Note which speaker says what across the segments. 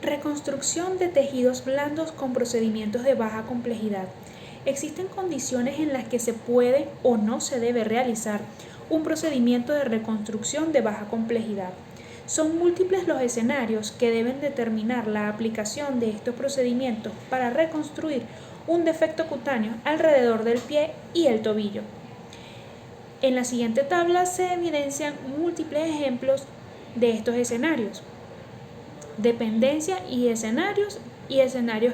Speaker 1: Reconstrucción de tejidos blandos con procedimientos de baja complejidad. Existen condiciones en las que se puede o no se debe realizar un procedimiento de reconstrucción de baja complejidad. Son múltiples los escenarios que deben determinar la aplicación de estos procedimientos para reconstruir un defecto cutáneo alrededor del pie y el tobillo. En la siguiente tabla se evidencian múltiples ejemplos de estos escenarios. Dependencia y escenarios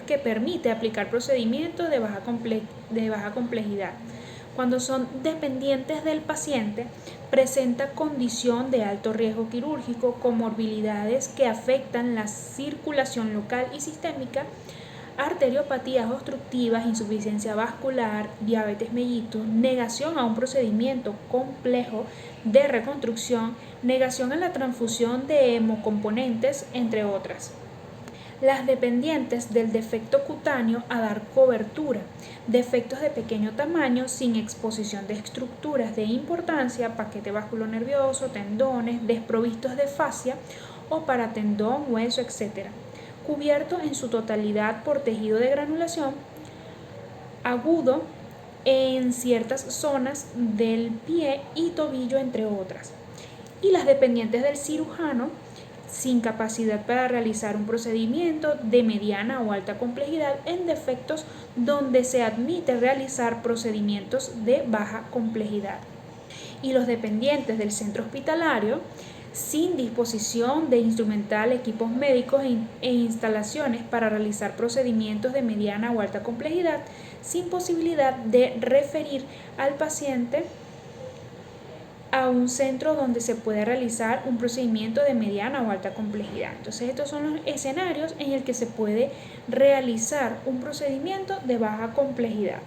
Speaker 1: que permite aplicar procedimientos de baja complejidad. Cuando son dependientes del paciente, presenta condición de alto riesgo quirúrgico, comorbilidades que afectan la circulación local y sistémica, arteriopatías obstructivas, insuficiencia vascular, diabetes mellitus, negación a un procedimiento complejo de reconstrucción, negación a la transfusión de hemocomponentes, entre otras. Las dependientes del defecto cutáneo a dar cobertura, defectos de pequeño tamaño sin exposición de estructuras de importancia, paquete vasculonervioso, tendones, desprovistos de fascia o paratendón, hueso, etc. Cubierto en su totalidad por tejido de granulación agudo en ciertas zonas del pie y tobillo, entre otras. Y las dependientes del cirujano sin capacidad para realizar un procedimiento de mediana o alta complejidad en defectos donde se admite realizar procedimientos de baja complejidad. Y los dependientes del centro hospitalario sin disposición de instrumental, equipos médicos e instalaciones para realizar procedimientos de mediana o alta complejidad, sin posibilidad de referir al paciente a un centro donde se puede realizar un procedimiento de mediana o alta complejidad. Entonces, estos son los escenarios en el que se puede realizar un procedimiento de baja complejidad.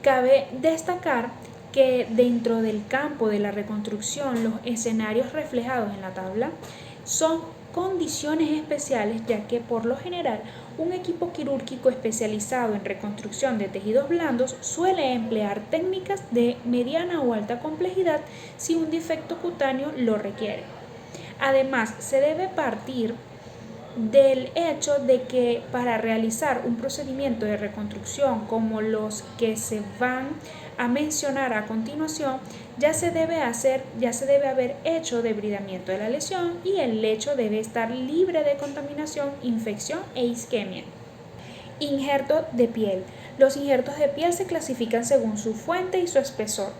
Speaker 1: Cabe destacar que dentro del campo de la reconstrucción, los escenarios reflejados en la tabla son condiciones especiales, ya que por lo general un equipo quirúrgico especializado en reconstrucción de tejidos blandos suele emplear técnicas de mediana o alta complejidad si un defecto cutáneo lo requiere. Además, se debe partir del hecho de que para realizar un procedimiento de reconstrucción como los que se van a mencionar a continuación, ya se debe haber hecho debridamiento de la lesión y el lecho debe estar libre de contaminación, infección e isquemia. Injerto de piel. Los injertos de piel se clasifican según su fuente y su espesor.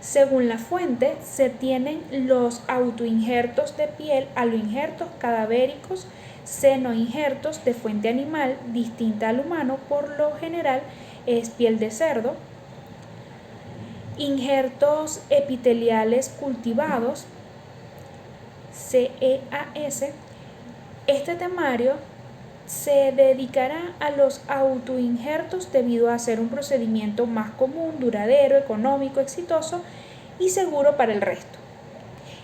Speaker 1: Según la fuente, se tienen los autoinjertos de piel, aloinjertos cadavéricos, senoinjertos de fuente animal distinta al humano, por lo general es piel de cerdo, injertos epiteliales cultivados, CEAS. Este temario se dedicará a los autoinjertos debido a ser un procedimiento más común, duradero, económico, exitoso y seguro para el resto.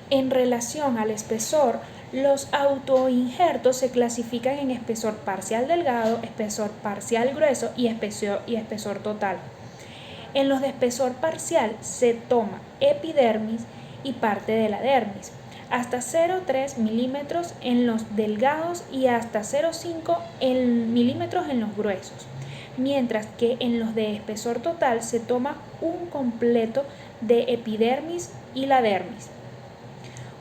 Speaker 1: En relación al espesor, los autoinjertos se clasifican en espesor parcial delgado, espesor parcial grueso y espesor total. En los de espesor parcial se toma epidermis y parte de la dermis, hasta 0,3 milímetros en los delgados y hasta 0,5 milímetros en los gruesos, mientras que en los de espesor total se toma un completo de epidermis y la dermis.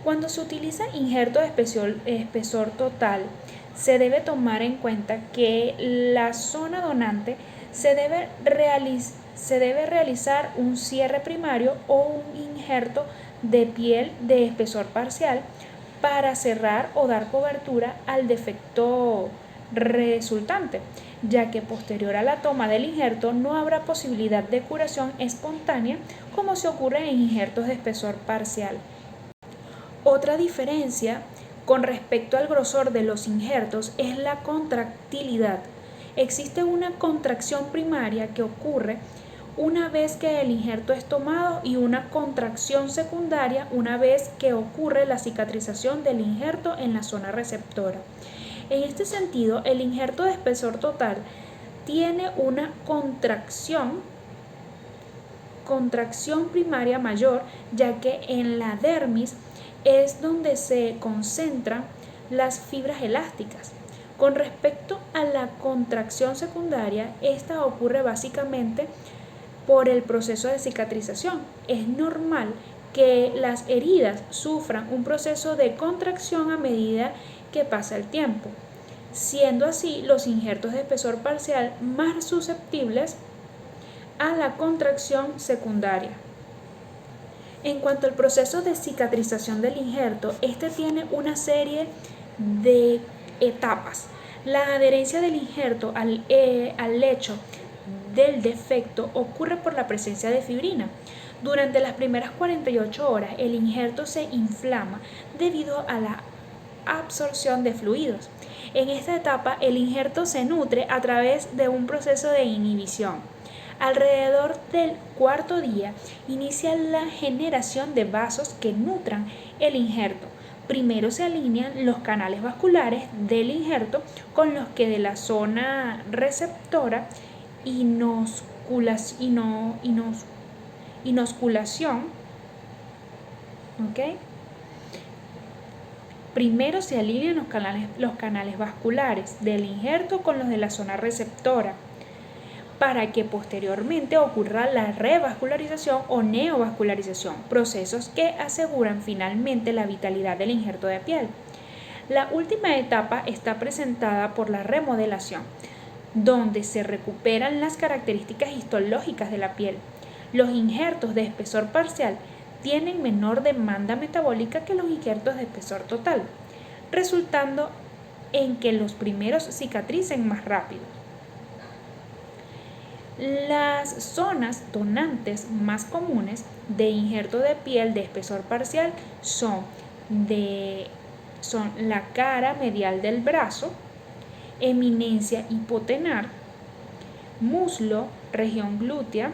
Speaker 1: Cuando se utiliza injerto de espesor total, se debe tomar en cuenta que la zona donante se debe realizar un cierre primario o un injerto de piel de espesor parcial para cerrar o dar cobertura al defecto resultante, ya que posterior a la toma del injerto no habrá posibilidad de curación espontánea como se ocurre en injertos de espesor parcial. Otra diferencia con respecto al grosor de los injertos es la contractilidad. Existe una contracción primaria que ocurre una vez que el injerto es tomado y una contracción secundaria una vez que ocurre la cicatrización del injerto en la zona receptora. En este sentido, el injerto de espesor total tiene una contracción primaria mayor, ya que en la dermis es donde se concentran las fibras elásticas. Con respecto a la contracción secundaria, esta ocurre básicamente por el proceso de cicatrización. Es normal que las heridas sufran un proceso de contracción a medida que pasa el tiempo, siendo así los injertos de espesor parcial más susceptibles a la contracción secundaria. En cuanto al proceso de cicatrización del injerto, este tiene una serie de etapas. La adherencia del injerto al lecho del defecto ocurre por la presencia de fibrina. Durante las primeras 48 horas, el injerto se inflama debido a la absorción de fluidos. En esta etapa, el injerto se nutre a través de un proceso de inhibición. Alrededor del cuarto día, inicia la generación de vasos que nutran el injerto. Primero se alinean los canales vasculares del injerto con los que de la zona receptora inosculación, ¿ok? Primero se alinean los canales vasculares del injerto con los de la zona receptora, para que posteriormente ocurra la revascularización o neovascularización, procesos que aseguran finalmente la vitalidad del injerto de piel. La última etapa está presentada por la remodelación, donde se recuperan las características histológicas de la piel. Los injertos de espesor parcial tienen menor demanda metabólica que los injertos de espesor total, resultando en que los primeros cicatricen más rápido. Las zonas donantes más comunes de injerto de piel de espesor parcial son la cara medial del brazo, eminencia hipotenar, muslo y región glútea,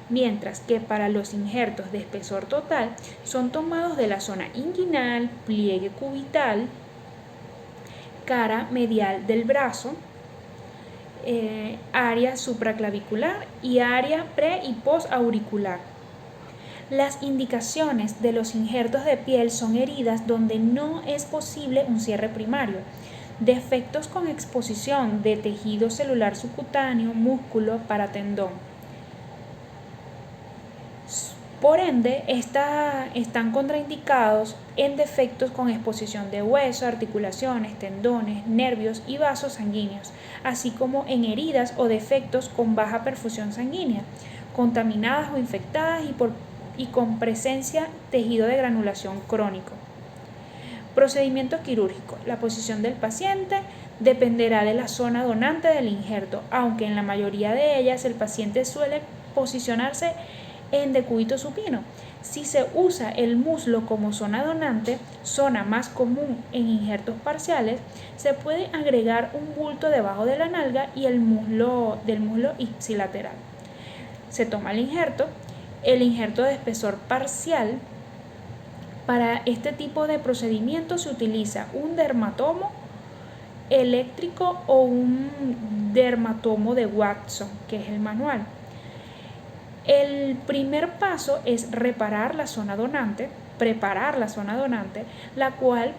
Speaker 1: mientras que para los injertos de espesor total son tomados de la zona inguinal, pliegue cubital, cara medial del brazo, área supraclavicular y área pre y postauricular. Las indicaciones de los injertos de piel son heridas donde no es posible un cierre primario, defectos con exposición de tejido celular subcutáneo, músculo, paratendón. Por ende, están contraindicados en defectos con exposición de hueso, articulaciones, tendones, nervios y vasos sanguíneos, así como en heridas o defectos con baja perfusión sanguínea, contaminadas o infectadas y con presencia tejido de granulación crónico. Procedimiento quirúrgico. La posición del paciente dependerá de la zona donante del injerto, aunque en la mayoría de ellas el paciente suele posicionarse en decúbito supino. Si se usa el muslo como zona donante, zona más común en injertos parciales, se puede agregar un bulto debajo de la nalga y del muslo ipsilateral. Se toma el injerto de espesor parcial. Para este tipo de procedimiento se utiliza un dermatomo eléctrico o un dermatomo de Watson, que es el manual. El primer paso es preparar la zona donante, la cual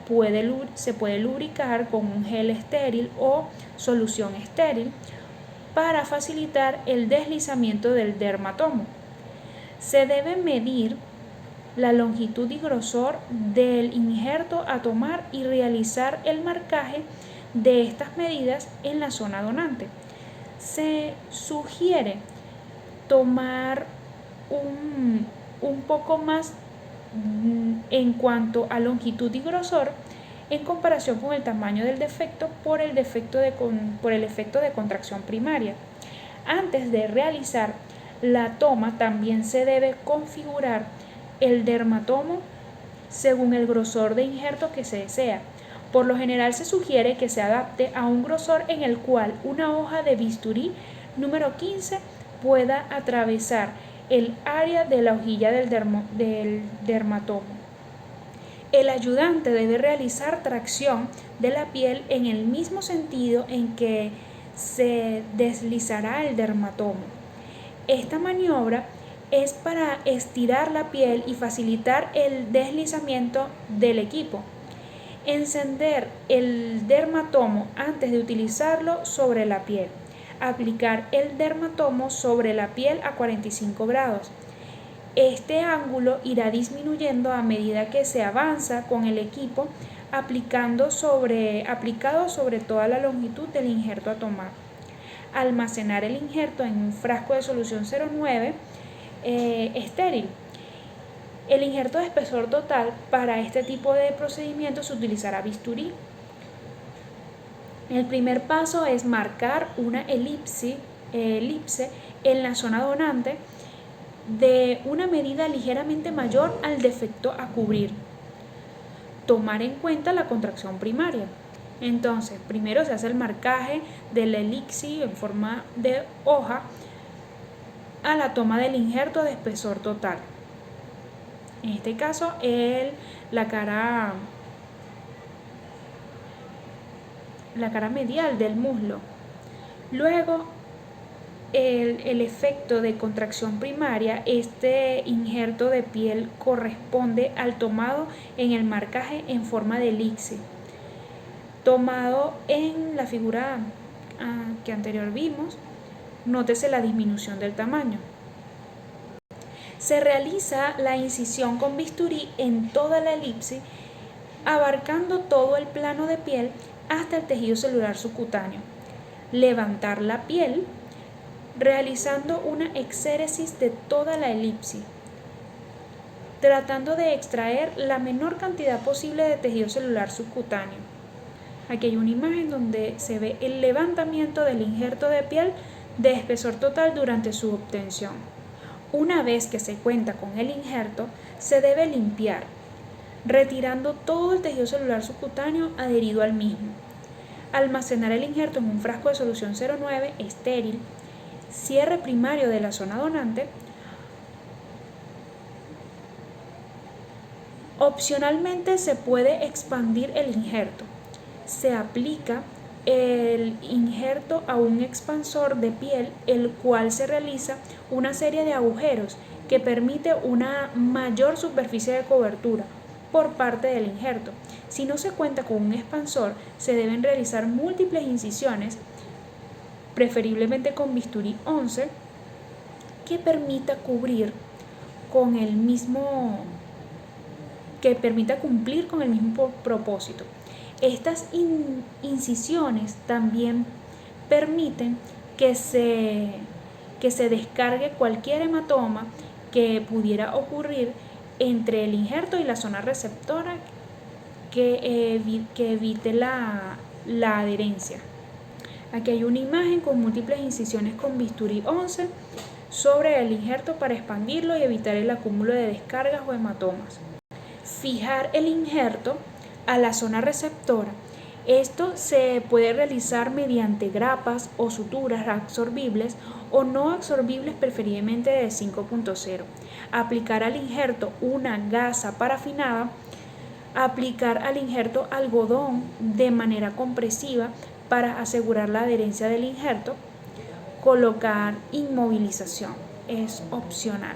Speaker 1: se puede lubricar con un gel estéril o solución estéril para facilitar el deslizamiento del dermatomo. Se debe medir la longitud y grosor del injerto a tomar y realizar el marcaje de estas medidas en la zona donante. Se sugiere tomar un poco más en cuanto a longitud y grosor en comparación con el tamaño del defecto por el efecto de contracción primaria. Antes de realizar la toma también se debe configurar el dermatomo según el grosor de injerto que se desea. Por lo general se sugiere que se adapte a un grosor en el cual una hoja de bisturí número 15 pueda atravesar el área de la hojilla del dermatomo. El ayudante debe realizar tracción de la piel en el mismo sentido en que se deslizará el dermatomo. Esta maniobra es para estirar la piel y facilitar el deslizamiento del equipo. Encender el dermatomo antes de utilizarlo sobre la piel. Aplicar el dermatomo sobre la piel a 45 grados. Este ángulo irá disminuyendo a medida que se avanza con el equipo aplicado sobre toda la longitud del injerto a tomar. Almacenar el injerto en un frasco de solución 0,9 estéril. El injerto de espesor total para este tipo de procedimiento se utilizará bisturí. El primer paso es marcar una elipse en la zona donante de una medida ligeramente mayor al defecto a cubrir. Tomar en cuenta la contracción primaria. Entonces, primero se hace el marcaje de la elipse en forma de hoja a la toma del injerto de espesor total. En este caso, la cara medial del muslo. Luego, el efecto de contracción primaria, este injerto de piel corresponde al tomado en el marcaje en forma de elipse, tomado en la figura que anterior vimos. Nótese la disminución del tamaño. Se realiza la incisión con bisturí en toda la elipse, abarcando todo el plano de piel hasta el tejido celular subcutáneo. Levantar la piel, realizando una exéresis de toda la elipse, tratando de extraer la menor cantidad posible de tejido celular subcutáneo. Aquí hay una imagen donde se ve el levantamiento del injerto de piel de espesor total durante su obtención. Una vez que se cuenta con el injerto, se debe limpiar, retirando todo el tejido celular subcutáneo adherido al mismo. Almacenar el injerto en un frasco de solución 0,9 estéril, cierre primario de la zona donante. Opcionalmente se puede expandir el injerto. Se aplica el injerto a un expansor de piel, el cual se realiza una serie de agujeros que permite una mayor superficie de cobertura por parte del injerto. Si no se cuenta con un expansor, se deben realizar múltiples incisiones, preferiblemente con bisturí 11, que permita cumplir con el mismo propósito. Estas incisiones también permiten que se descargue cualquier hematoma que pudiera ocurrir entre el injerto y la zona receptora, que evite la adherencia. Aquí hay una imagen con múltiples incisiones con bisturí 11 sobre el injerto para expandirlo y evitar el acúmulo de descargas o hematomas. Fijar el injerto a la zona receptora. Esto se puede realizar mediante grapas o suturas absorbibles o no absorbibles, preferiblemente de 5.0. Aplicar al injerto una gasa parafinada. Aplicar al injerto algodón de manera compresiva para asegurar la adherencia del injerto. Colocar inmovilización. Es opcional.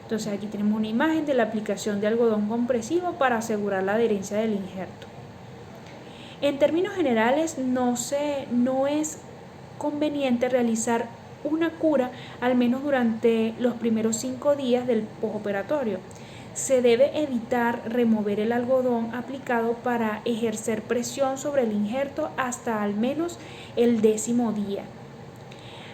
Speaker 1: Entonces aquí tenemos una imagen de la aplicación de algodón compresivo para asegurar la adherencia del injerto. En términos generales, no es conveniente realizar una cura al menos durante los primeros 5 días del postoperatorio. Se debe evitar remover el algodón aplicado para ejercer presión sobre el injerto hasta al menos el 10º día.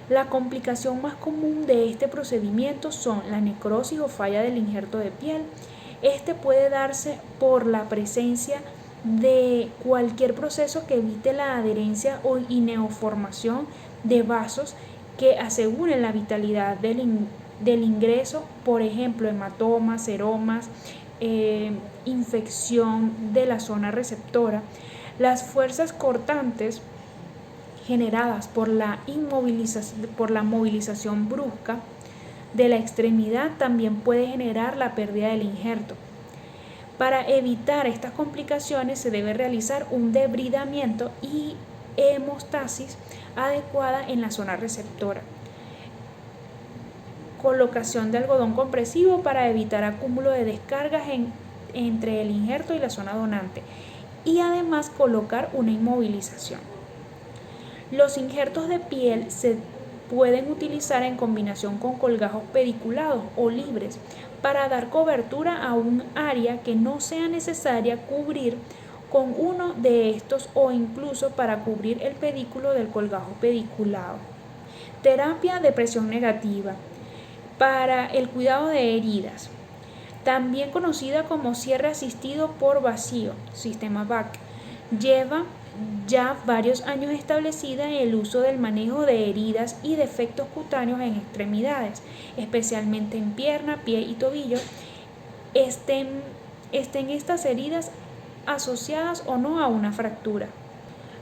Speaker 1: La complicación más común de este procedimiento son la necrosis o falla del injerto de piel. Este puede darse por la presencia de cualquier proceso que evite la adherencia y neoformación de vasos que aseguren la vitalidad del ingreso, por ejemplo, hematomas, seromas, infección de la zona receptora. Las fuerzas cortantes generadas por la movilización brusca de la extremidad también puede generar la pérdida del injerto. Para evitar estas complicaciones se debe realizar un debridamiento y hemostasis adecuada en la zona receptora. Colocación de algodón compresivo para evitar acúmulo de descargas entre el injerto y la zona donante. y además colocar una inmovilización. Los injertos de piel se pueden utilizar en combinación con colgajos pediculados o libres para dar cobertura a un área que no sea necesaria cubrir con uno de estos o incluso para cubrir el pedículo del colgajo pediculado. Terapia de presión negativa para el cuidado de heridas, también conocida como cierre asistido por vacío, sistema VAC, lleva ya varios años establecida en el uso del manejo de heridas y defectos cutáneos en extremidades, especialmente en pierna, pie y tobillo, estén estas heridas asociadas o no a una fractura.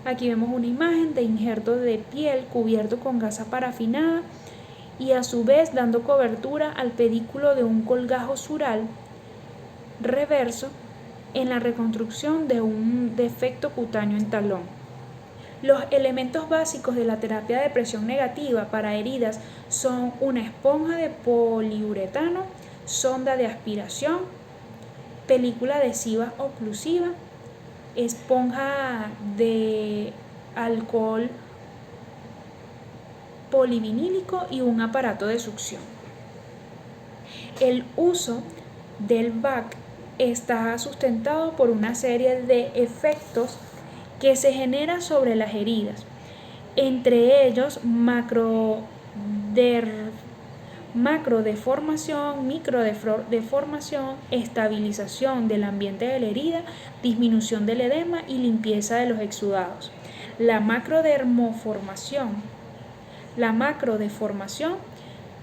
Speaker 1: Aquí vemos una imagen de injerto de piel cubierto con gasa parafinada y a su vez dando cobertura al pedículo de un colgajo sural reverso en la reconstrucción de un defecto cutáneo en talón. Los elementos básicos de la terapia de presión negativa para heridas son una esponja de poliuretano, sonda de aspiración, película adhesiva oclusiva, esponja de alcohol polivinílico y un aparato de succión. El uso del VAC está sustentado por una serie de efectos que se generan sobre las heridas, entre ellos macrodeformación, microdeformación, estabilización del ambiente de la herida, disminución del edema y limpieza de los exudados. La macrodeformación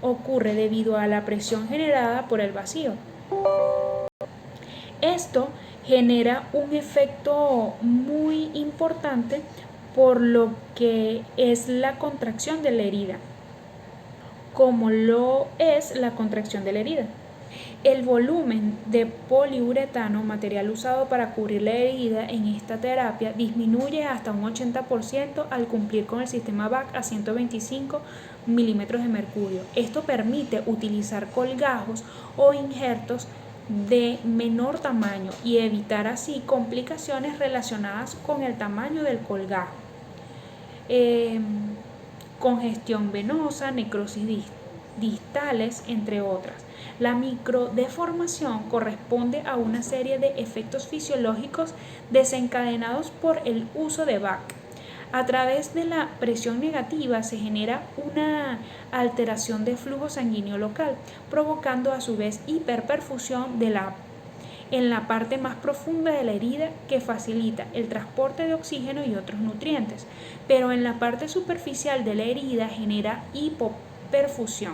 Speaker 1: ocurre debido a la presión generada por el vacío. Esto genera un efecto muy importante por lo que es la contracción de la herida, como lo es la contracción de la herida. El volumen de poliuretano, material usado para cubrir la herida en esta terapia, disminuye hasta un 80% al cumplir con el sistema VAC a 125 milímetros de mercurio. Esto permite utilizar colgajos o injertos de menor tamaño y evitar así complicaciones relacionadas con el tamaño del colgajo, congestión venosa, necrosis distales, entre otras. La microdeformación corresponde a una serie de efectos fisiológicos desencadenados por el uso de VAC. A través de la presión negativa se genera una alteración de flujo sanguíneo local, provocando a su vez hiperperfusión en la parte más profunda de la herida que facilita el transporte de oxígeno y otros nutrientes, pero en la parte superficial de la herida genera hipoperfusión.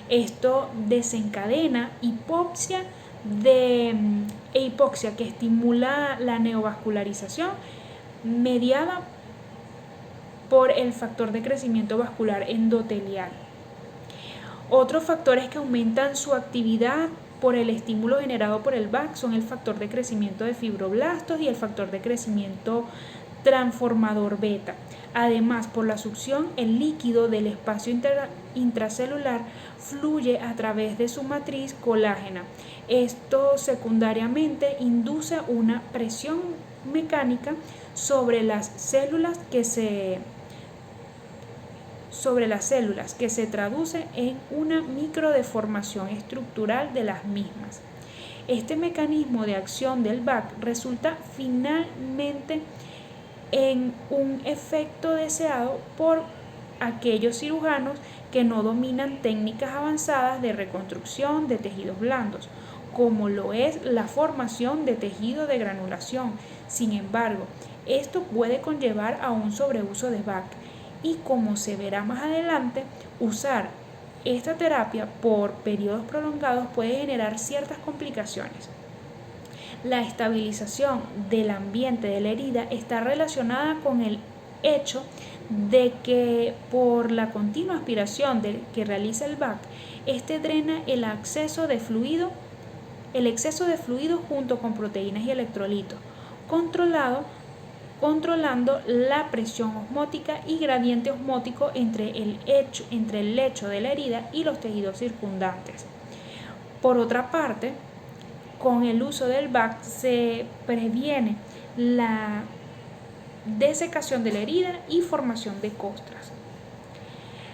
Speaker 1: Esto desencadena hipoxia que estimula la neovascularización mediada por el factor de crecimiento vascular endotelial. Otros factores que aumentan su actividad por el estímulo generado por el VAC son el factor de crecimiento de fibroblastos y el factor de crecimiento transformador beta. Además, por la succión, el líquido del espacio intracelular fluye a través de su matriz colágena. Esto secundariamente induce una presión mecánica sobre las células que se traduce en una microdeformación estructural de las mismas. Este mecanismo de acción del VAC resulta finalmente en un efecto deseado por aquellos cirujanos que no dominan técnicas avanzadas de reconstrucción de tejidos blandos, como lo es la formación de tejido de granulación. Sin embargo, esto puede conllevar a un sobreuso de VAC y, como se verá más adelante, usar esta terapia por periodos prolongados puede generar ciertas complicaciones. La estabilización del ambiente de la herida está relacionada con el hecho de que por la continua aspiración que realiza el VAC, este drena el exceso de fluido junto con proteínas y electrolitos, controlando la presión osmótica y gradiente osmótico entre el lecho de la herida y los tejidos circundantes. Por otra parte, con el uso del VAC se previene la desecación de la herida y formación de costras.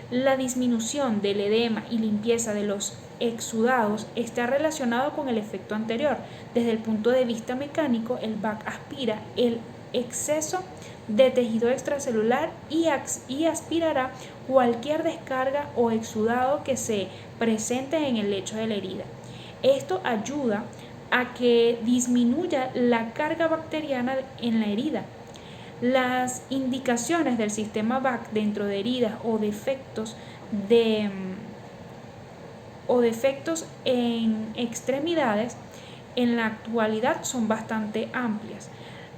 Speaker 1: La disminución del edema y limpieza de los exudados está relacionado con el efecto anterior. Desde el punto de vista mecánico, el BAC aspira el exceso de tejido extracelular y aspirará cualquier descarga o exudado que se presente en el lecho de la herida. Esto ayuda a que disminuya la carga bacteriana en la herida. Las indicaciones del sistema BAC dentro de heridas o defectos en extremidades en la actualidad son bastante amplias.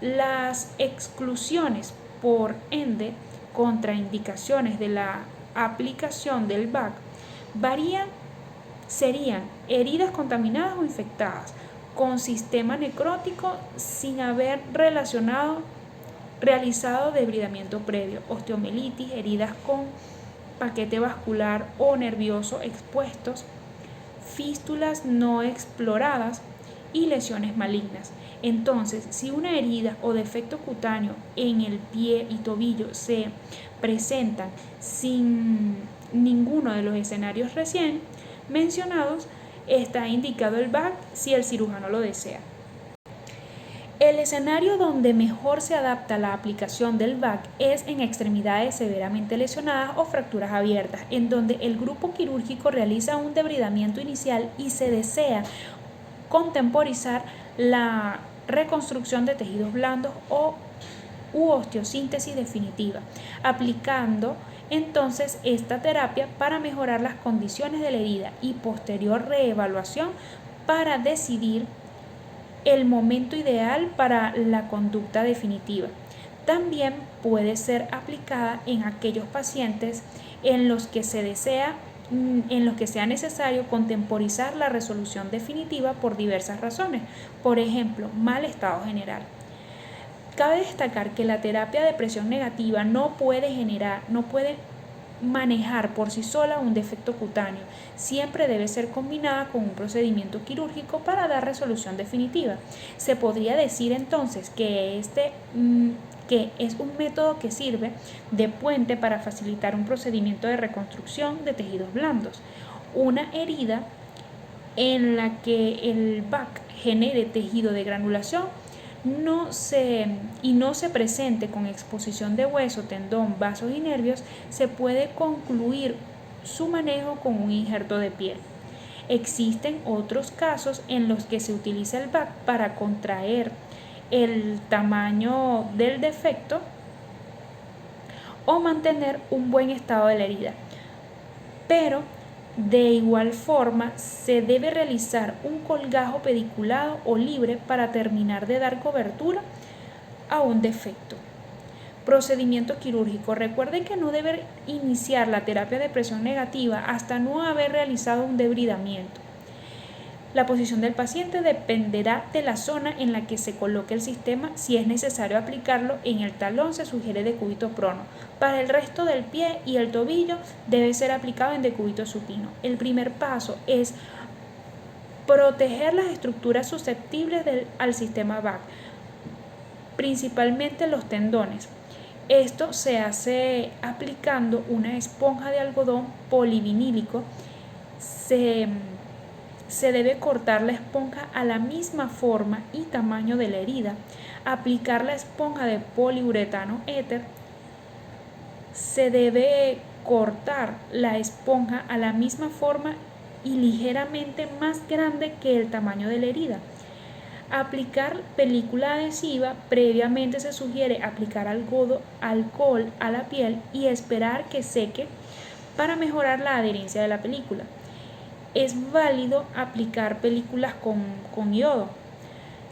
Speaker 1: Las exclusiones, por ende, contraindicaciones de la aplicación del BAC serían heridas contaminadas o infectadas, con sistema necrótico sin haber realizado debridamiento previo, osteomielitis, heridas con paquete vascular o nervioso expuestos, fístulas no exploradas y lesiones malignas. Entonces, si una herida o defecto cutáneo en el pie y tobillo se presentan sin ninguno de los escenarios recién mencionados, está indicado el BAC si el cirujano lo desea. El escenario donde mejor se adapta la aplicación del BAC es en extremidades severamente lesionadas o fracturas abiertas, en donde el grupo quirúrgico realiza un debridamiento inicial y se desea contemporizar la reconstrucción de tejidos blandos u osteosíntesis definitiva, aplicando entonces esta terapia para mejorar las condiciones de la herida y posterior reevaluación para decidir el momento ideal para la conducta definitiva. También puede ser aplicada en aquellos pacientes en los que sea necesario contemporizar la resolución definitiva por diversas razones, por ejemplo, mal estado general. Cabe destacar que la terapia de presión negativa no puede manejar por sí sola un defecto cutáneo. Siempre debe ser combinada con un procedimiento quirúrgico para dar resolución definitiva. Se podría decir entonces que que es un método que sirve de puente para facilitar un procedimiento de reconstrucción de tejidos blandos. Una herida en la que el BAC genere tejido de granulación no se presente con exposición de hueso, tendón, vasos y nervios, se puede concluir su manejo con un injerto de piel. Existen otros casos en los que se utiliza el BAC para contraer el tamaño del defecto o mantener un buen estado de la herida, pero de igual forma se debe realizar un colgajo pediculado o libre para terminar de dar cobertura a un defecto. Procedimiento quirúrgico. Recuerde que no debe iniciar la terapia de presión negativa hasta no haber realizado un debridamiento. La posición del paciente dependerá de la zona en la que se coloque el sistema. Si es necesario aplicarlo en el talón, se sugiere decúbito prono. Para el resto del pie y el tobillo debe ser aplicado en decúbito supino. El primer paso es proteger las estructuras susceptibles al sistema BAC, principalmente los tendones. Esto se hace aplicando una esponja de algodón polivinílico. Se debe cortar la esponja a la misma forma y tamaño de la herida, aplicar la esponja de poliuretano éter. Se debe cortar la esponja a la misma forma y ligeramente más grande que el tamaño de la herida. Aplicar película adhesiva. Previamente se sugiere aplicar alcohol a la piel y esperar que seque para mejorar la adherencia de la película. Es válido aplicar películas con yodo.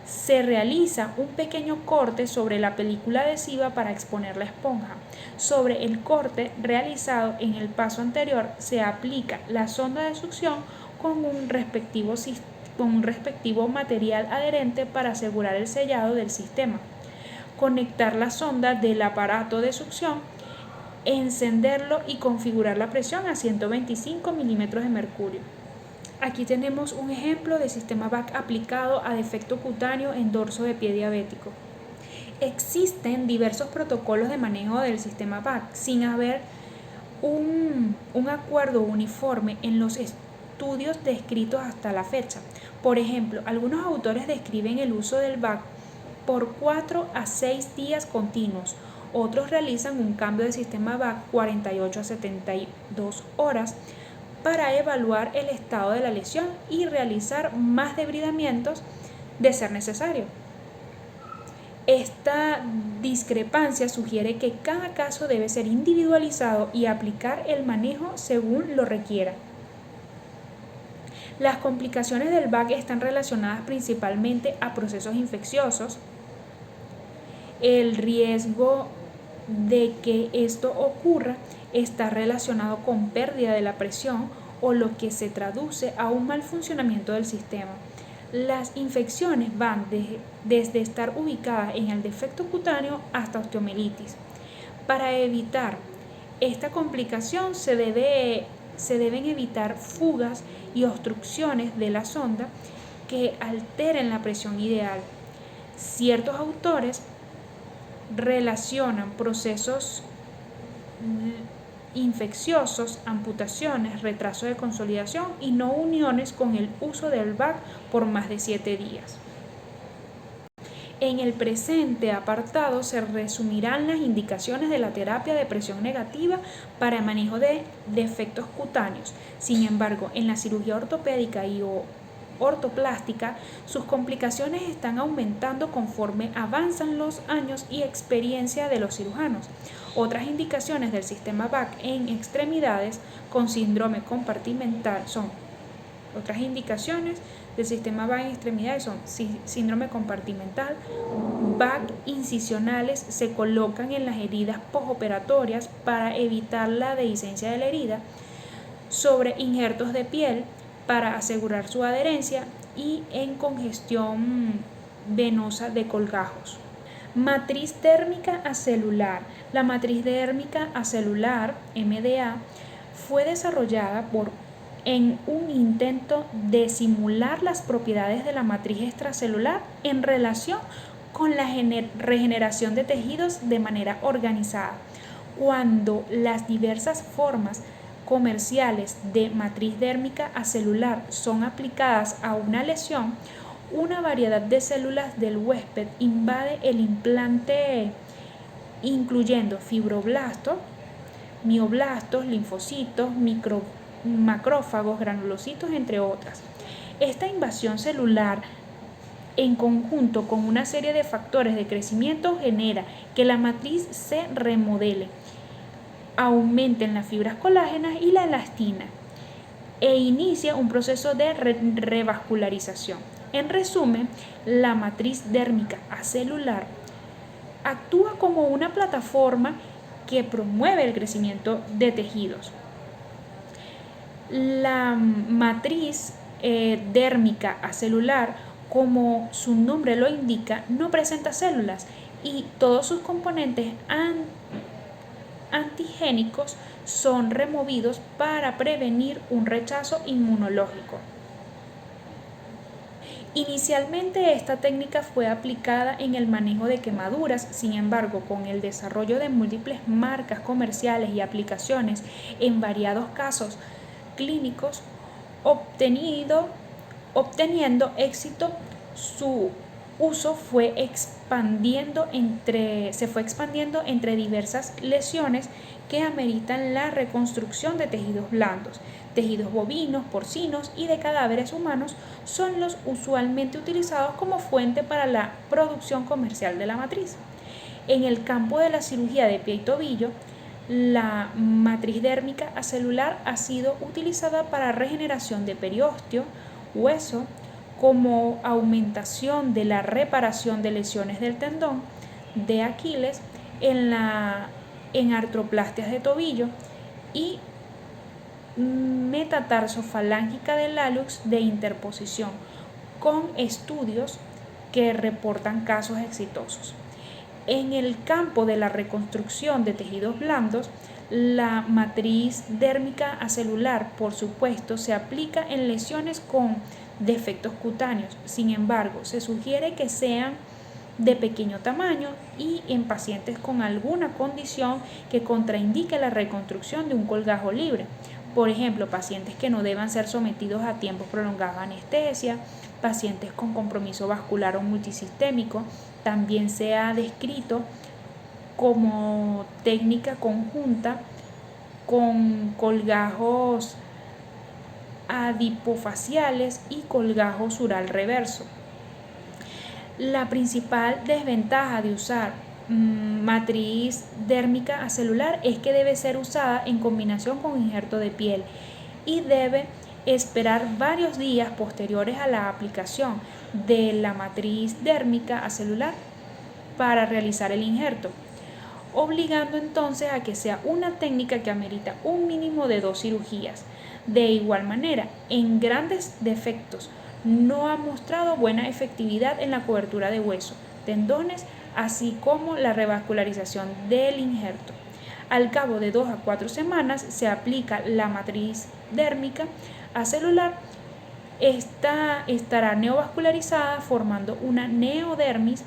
Speaker 1: Se realiza un pequeño corte sobre la película adhesiva para exponer la esponja. Sobre el corte realizado en el paso anterior se aplica la sonda de succión con un respectivo material adherente para asegurar el sellado del sistema. Conectar la sonda del aparato de succión, encenderlo y configurar la presión a 125 milímetros de mercurio. Aquí tenemos un ejemplo de sistema BAC aplicado a defecto cutáneo en dorso de pie diabético. Existen diversos protocolos de manejo del sistema BAC sin haber un acuerdo uniforme en los estudios descritos hasta la fecha. Por ejemplo, algunos autores describen el uso del BAC por 4 a 6 días continuos. Otros realizan un cambio de sistema BAC 48 a 72 horas para evaluar el estado de la lesión y realizar más debridamientos de ser necesario. Esta discrepancia sugiere que cada caso debe ser individualizado y aplicar el manejo según lo requiera. Las complicaciones del BAC están relacionadas principalmente a procesos infecciosos. El riesgo de que esto ocurra está relacionado con pérdida de la presión o lo que se traduce a un mal funcionamiento del sistema. Las infecciones van desde estar ubicadas en el defecto cutáneo hasta osteomielitis. Para evitar esta complicación se deben evitar fugas y obstrucciones de la sonda que alteren la presión ideal. Ciertos autores relacionan procesos infecciosos, amputaciones, retraso de consolidación y no uniones con el uso del BAC por más de 7 días. En el presente apartado se resumirán las indicaciones de la terapia de presión negativa para el manejo de defectos cutáneos. Sin embargo, en la cirugía ortopédica y ortoplástica, sus complicaciones están aumentando conforme avanzan los años y experiencia de los cirujanos. Otras indicaciones del sistema BAC en extremidades con síndrome compartimental son síndrome compartimental, BAC incisionales se colocan en las heridas postoperatorias para evitar la dehiscencia de la herida, sobre injertos de piel para asegurar su adherencia y en congestión venosa de colgajos. Matriz dérmica acelular. La matriz dérmica acelular, MDA, fue desarrollada en un intento de simular las propiedades de la matriz extracelular en relación con la regeneración de tejidos de manera organizada. Cuando las diversas formas comerciales de matriz dérmica acelular son aplicadas a una lesión, una variedad de células del huésped invade el implante, incluyendo fibroblastos, mioblastos, linfocitos, macrófagos, granulocitos, entre otras. Esta invasión celular, en conjunto con una serie de factores de crecimiento, genera que la matriz se remodele, aumenten las fibras colágenas y la elastina e inicia un proceso de revascularización. En resumen, la matriz dérmica acelular actúa como una plataforma que promueve el crecimiento de tejidos. La matriz dérmica acelular, como su nombre lo indica, no presenta células y todos sus componentes antigénicos son removidos para prevenir un rechazo inmunológico. Inicialmente esta técnica fue aplicada en el manejo de quemaduras, sin embargo, con el desarrollo de múltiples marcas comerciales y aplicaciones en variados casos clínicos, obteniendo éxito, su uso se fue expandiendo entre diversas lesiones que ameritan la reconstrucción de tejidos blandos. Tejidos bovinos, porcinos y de cadáveres humanos son los usualmente utilizados como fuente para la producción comercial de la matriz. En el campo de la cirugía de pie y tobillo, la matriz dérmica acelular ha sido utilizada para regeneración de periósteo, hueso, como aumentación de la reparación de lesiones del tendón de Aquiles en artroplastias de tobillo y metatarsofalángica del hallux de interposición, con estudios que reportan casos exitosos. En el campo de la reconstrucción de tejidos blandos, la matriz dérmica acelular, por supuesto, se aplica en lesiones con defectos cutáneos. Sin embargo, se sugiere que sean de pequeño tamaño y en pacientes con alguna condición que contraindique la reconstrucción de un colgajo libre. Por ejemplo, pacientes que no deban ser sometidos a tiempos prolongados a anestesia, pacientes con compromiso vascular o multisistémico. También se ha descrito como técnica conjunta con colgajos adipofaciales y colgajo sural reverso. La principal desventaja de usar matriz dérmica acelular es que debe ser usada en combinación con injerto de piel y debe esperar varios días posteriores a la aplicación de la matriz dérmica acelular para realizar el injerto, obligando entonces a que sea una técnica que amerita un mínimo de 2 cirugías. De igual manera, en grandes defectos, no ha mostrado buena efectividad en la cobertura de hueso, tendones, así como la revascularización del injerto. Al cabo de 2 a 4 semanas se aplica la matriz dérmica acelular. Esta estará neovascularizada formando una neodermis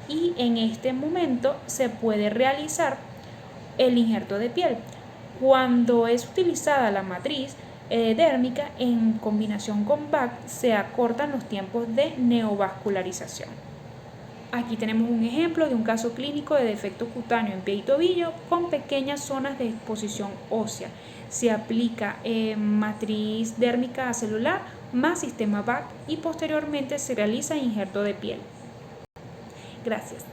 Speaker 1: y en este momento se puede realizar el injerto de piel. Cuando es utilizada la matriz dérmica en combinación con VAC, se acortan los tiempos de neovascularización. Aquí tenemos un ejemplo de un caso clínico de defecto cutáneo en pie y tobillo con pequeñas zonas de exposición ósea. Se aplica matriz dérmica acelular más sistema VAC y posteriormente se realiza injerto de piel. Gracias.